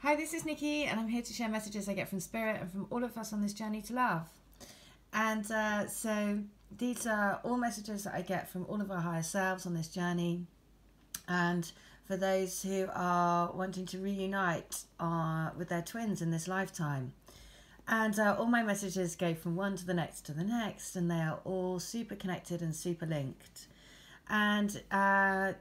Hi, this is Nikki, and I'm here to share messages I get from Spirit and from all of us on this journey to love. And so these are all messages that I get from all of our higher selves on this journey. And for those who are wanting to reunite with their twins in this lifetime. And all my messages go from one to the next, and they are all super connected and super linked. And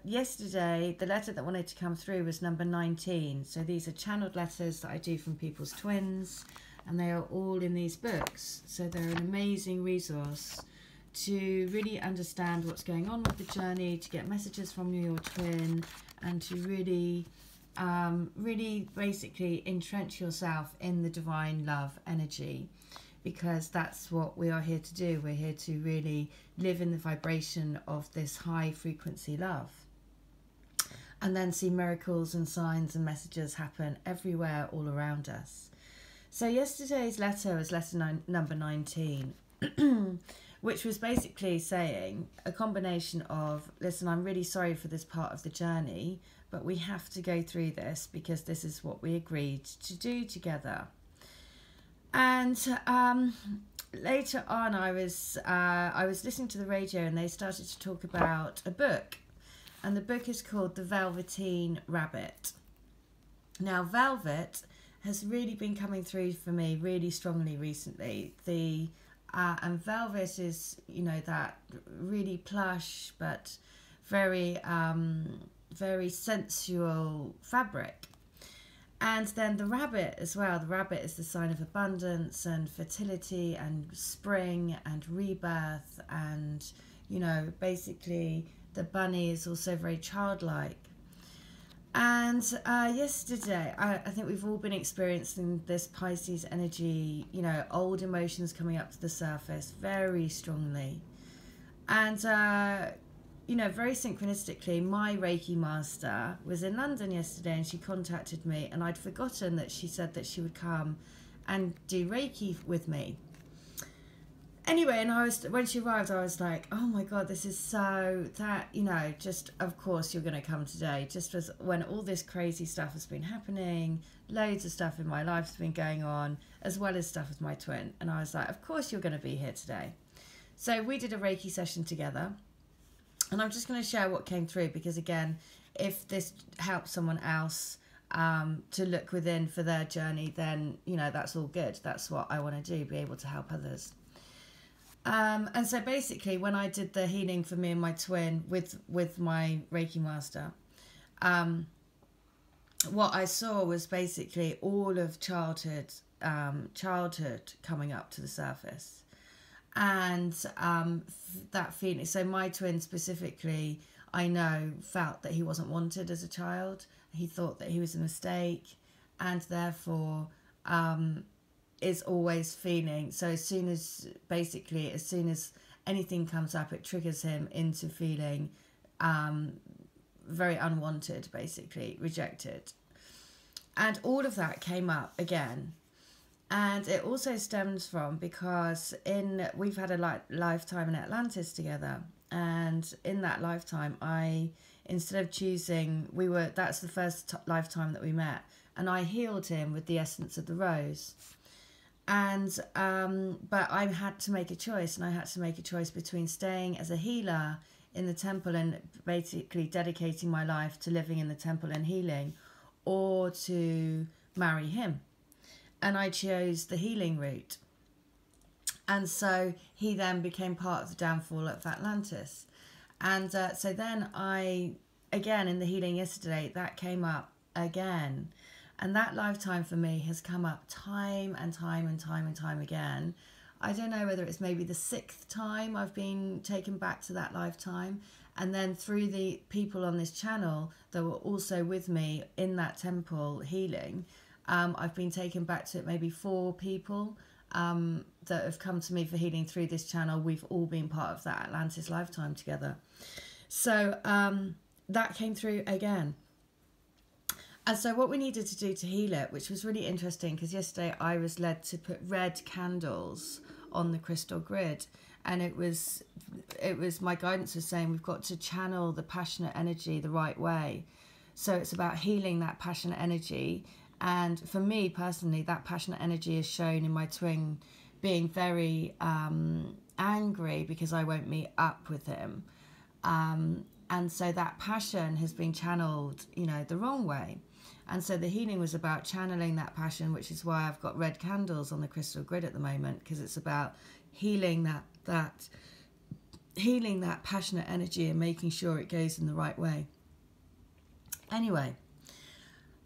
yesterday, the letter that wanted to come through was number 19. So these are channeled letters that I do from people's twins, and they are all in these books. So they're an amazing resource to really understand what's going on with the journey, to get messages from your twin, and to really, really basically entrench yourself in the divine love energy. Because that's what we are here to do. We're here to really live in the vibration of this high frequency love. And then see miracles and signs and messages happen everywhere, all around us. So yesterday's letter was letter number 19, which was basically saying a combination of, listen, I'm really sorry for this part of the journey, but we have to go through this because this is what we agreed to do together. And later on, I was listening to the radio, and they started to talk about a book, and the book is called The Velveteen Rabbit. Now, velvet has really been coming through for me really strongly recently. And velvet is, you know, that really plush but very very sensual fabric. And then the rabbit as well. The rabbit is the sign of abundance and fertility and spring and rebirth. And, you know, basically the bunny is also very childlike. And yesterday, I think we've all been experiencing this Pisces energy, you know, old emotions coming up to the surface very strongly. And you know, very synchronistically, my Reiki master was in London yesterday, and she contacted me, and I'd forgotten that she said that she would come and do Reiki with me. Anyway, and when she arrived, I was like, oh my God, this is so, that, you know, just, of course you're going to come today. Just as when all this crazy stuff has been happening, loads of stuff in my life has been going on, as well as stuff with my twin. And I was like, of course you're going to be here today. So we did a Reiki session together. And I'm just going to share what came through, because again, if this helps someone else to look within for their journey, then, you know, that's all good. That's what I want to do, be able to help others. And so basically, when I did the healing for me and my twin with my Reiki master, what I saw was basically all of childhood coming up to the surface. And that feeling, so my twin specifically, I know, felt that he wasn't wanted as a child. He thought that he was a mistake, and therefore is always feeling, so as soon as anything comes up, it triggers him into feeling very unwanted, basically rejected. And all of that came up again. And it also stems from, because we've had a lifetime in Atlantis together, and in that lifetime, instead of choosing, that's the first lifetime that we met, and I healed him with the essence of the rose. And but I had to make a choice, and I had to make a choice between staying as a healer in the temple and basically dedicating my life to living in the temple and healing, or to marry him. And I chose the healing route. And so he then became part of the downfall of Atlantis. And so then again, in the healing yesterday, that came up again. And that lifetime for me has come up time and time and time and time again. I don't know whether it's maybe the 6th time I've been taken back to that lifetime. And then through the people on this channel that were also with me in that temple healing, I've been taken back to it, maybe 4 people that have come to me for healing through this channel. We've all been part of that Atlantis lifetime together. So that came through again. And so what we needed to do to heal it, which was really interesting, because yesterday I was led to put red candles on the crystal grid, and it was my guidance was saying we've got to channel the passionate energy the right way. So it's about healing that passionate energy And for me personally, that passionate energy is shown in my twin being very angry because I won't meet up with him. And so that passion has been channeled, you know, the wrong way. And so the healing was about channeling that passion, which is why I've got red candles on the crystal grid at the moment, because it's about healing that passionate energy and making sure it goes in the right way. Anyway,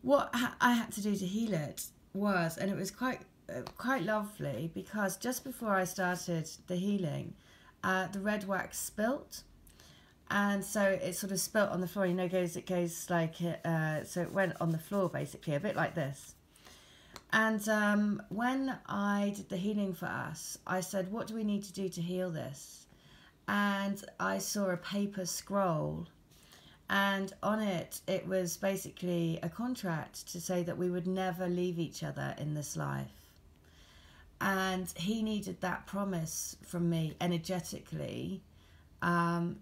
what I had to do to heal it was, and it was quite lovely, because just before I started the healing, the red wax spilt. And so it sort of spilt on the floor, you know, it goes like, so it went on the floor basically, a bit like this. And when I did the healing for us, I said, what do we need to do to heal this? And I saw a paper scroll, and on it, it was basically a contract to say that we would never leave each other in this life. And he needed that promise from me energetically,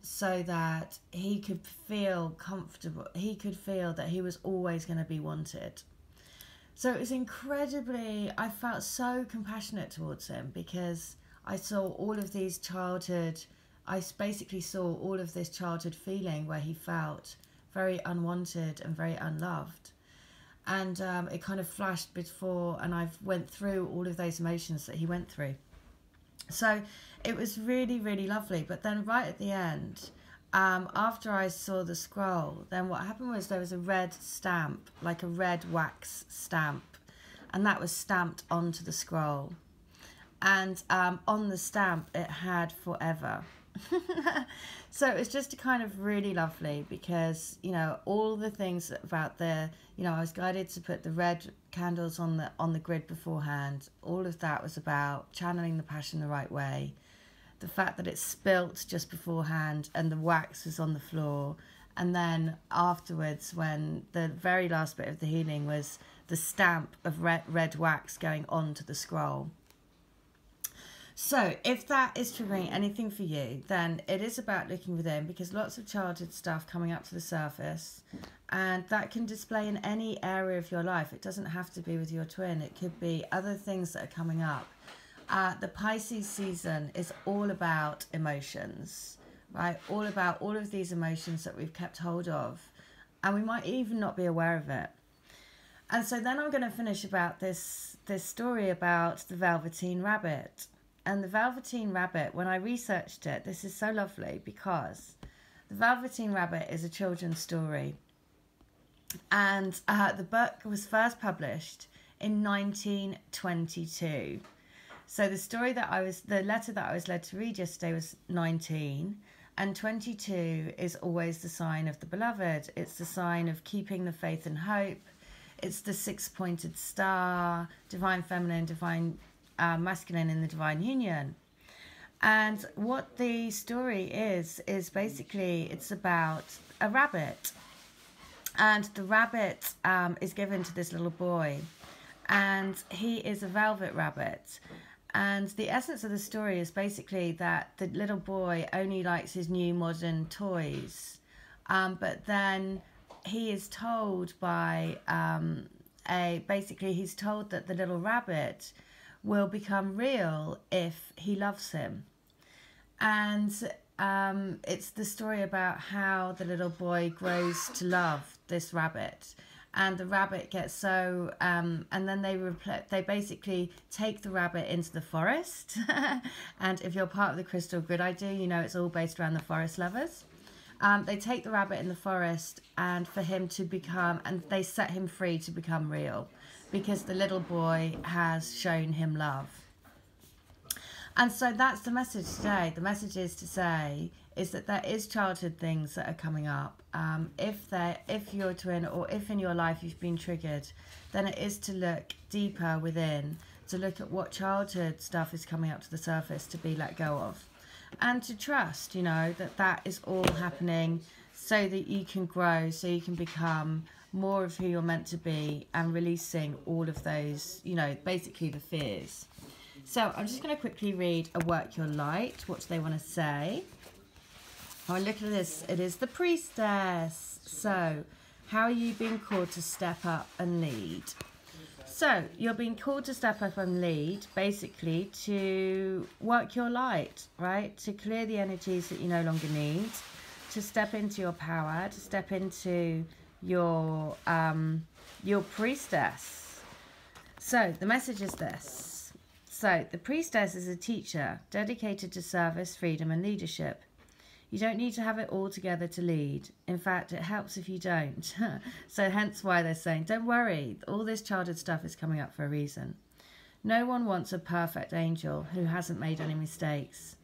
so that he could feel comfortable, he could feel that he was always going to be wanted. So it was incredibly, I felt so compassionate towards him, because I saw all of these I basically saw all of this childhood feeling where he felt very unwanted and very unloved. And it kind of flashed before, and I went through all of those emotions that he went through. So it was really, really lovely. But then right at the end, after I saw the scroll, then what happened was there was a red stamp, like a red wax stamp, and that was stamped onto the scroll. And on the stamp, it had forever. So it was just kind of really lovely, because, you know, all the things about the, you know, I was guided to put the red candles on the grid beforehand. All of that was about channeling the passion the right way. The fact that it spilt just beforehand and the wax was on the floor, and then afterwards, when the very last bit of the healing was the stamp of red wax going onto the scroll. So if that is triggering anything for you, then it is about looking within, because lots of childhood stuff coming up to the surface, and that can display in any area of your life. It doesn't have to be with your twin. It could be other things that are coming up. The Pisces season is all about emotions, right? All about all of these emotions that we've kept hold of, and we might even not be aware of it. And so then I'm going to finish about this story about the Velveteen Rabbit. And the Velveteen Rabbit, when I researched it, this is so lovely, because the Velveteen Rabbit is a children's story. And the book was first published in 1922. So the letter that I was led to read yesterday was 19, and 22 is always the sign of the beloved. It's the sign of keeping the faith and hope. It's the six-pointed star, divine feminine, divine masculine in the divine union. And what the story is basically, it's about a rabbit, and the rabbit is given to this little boy, and he is a velvet rabbit. And the essence of the story is basically that the little boy only likes his new modern toys, but then he is told by he's told that the little rabbit will become real if he loves him. And it's the story about how the little boy grows to love this rabbit, and the rabbit gets so and then they basically take the rabbit into the forest. And if you're part of the crystal grid, you know it's all based around the forest lovers. They take the rabbit in the forest, and for him to become, and they set him free to become real, because the little boy has shown him love. And so that's the message today. The message is that there is childhood things that are coming up. If you're a twin, or if in your life you've been triggered, then it is to look deeper within, to look at what childhood stuff is coming up to the surface to be let go of. And to trust, you know, that is all happening so that you can grow, so you can become more of who you're meant to be, and releasing all of those, you know, basically the fears. So I'm just going to quickly read a Work Your Light. What do they want to say? Oh, look at this. It is the Priestess. So, how are you being called to step up and lead? So you're being called to step up and lead, basically to work your light, right? To clear the energies that you no longer need, to step into your power, to step into your priestess. So the message is this. So the priestess is a teacher dedicated to service, freedom and leadership. You don't need to have it all together to lead. In fact, it helps if you don't. So hence why they're saying, don't worry, all this childhood stuff is coming up for a reason. No one wants a perfect angel who hasn't made any mistakes.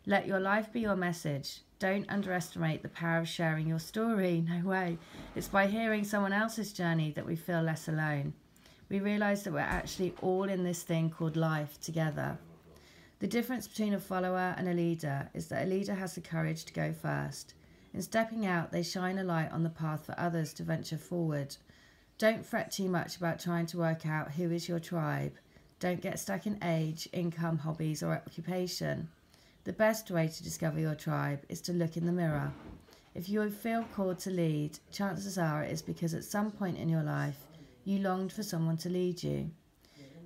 Let your life be your message. Don't underestimate the power of sharing your story. No way. It's by hearing someone else's journey that we feel less alone. We realise that we're actually all in this thing called life together. The difference between a follower and a leader is that a leader has the courage to go first. In stepping out, they shine a light on the path for others to venture forward. Don't fret too much about trying to work out who is your tribe. Don't get stuck in age, income, hobbies or occupation. The best way to discover your tribe is to look in the mirror. If you feel called to lead, chances are it is because at some point in your life, you longed for someone to lead you.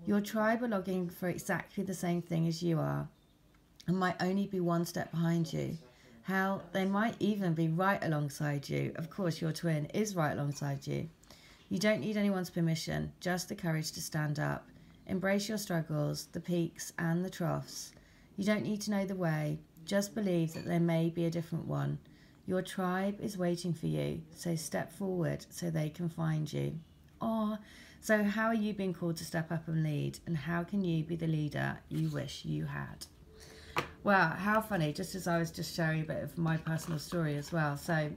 Your tribe are longing for exactly the same thing as you are and might only be one step behind you. How they might even be right alongside you. Of course, your twin is right alongside you. You don't need anyone's permission, just the courage to stand up. Embrace your struggles, the peaks and the troughs. You don't need to know the way, just believe that there may be a different one. Your tribe is waiting for you, so step forward so they can find you. Oh, so how are you being called to step up and lead? And how can you be the leader you wish you had? Well, how funny, just as I was just sharing a bit of my personal story as well. So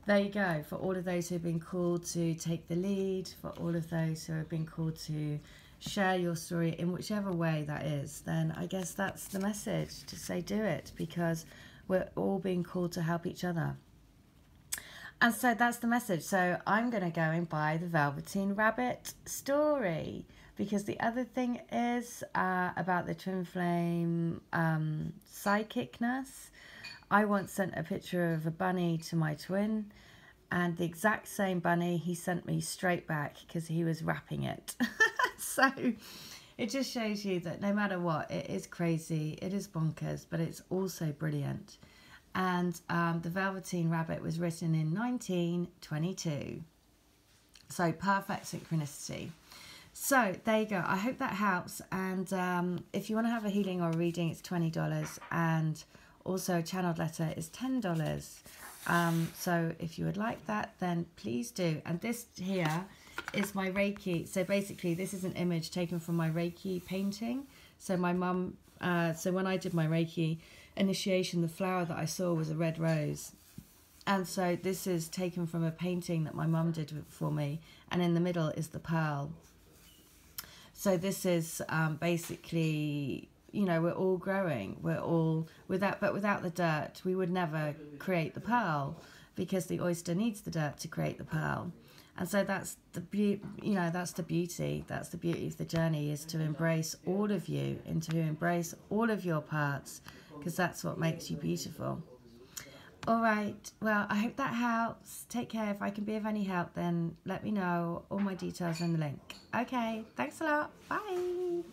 there you go, for all of those who have been called to take the lead, for all of those who have been called to share your story in whichever way that is, then I guess that's the message, to say do it, because we're all being called to help each other. And so that's the message. So I'm going to go and buy the Velveteen Rabbit story, because the other thing is about the twin flame psychicness. I once sent a picture of a bunny to my twin, and the exact same bunny he sent me straight back because he was wrapping it. So it just shows you that no matter what, it is crazy, it is bonkers, but it's also brilliant. And the Velveteen Rabbit was written in 1922. So perfect synchronicity. So there you go. I hope that helps. And if you want to have a healing or a reading, it's $20. And also a channeled letter is $10. So if you would like that, then please do. And this here is my Reiki. So basically this is an image taken from my Reiki painting. So my mum, so when I did my Reiki initiation, the flower that I saw was a red rose. And so this is taken from a painting that my mum did for me. And in the middle is the pearl. So this is basically, you know, we're all growing. We're all, without the dirt, we would never create the pearl, because the oyster needs the dirt to create the pearl. And so that's the that's the beauty. That's the beauty of the journey, is to embrace all of you and to embrace all of your parts, because that's what makes you beautiful. All right. Well, I hope that helps. Take care. If I can be of any help, then let me know. All my details are in the link. Okay. Thanks a lot. Bye.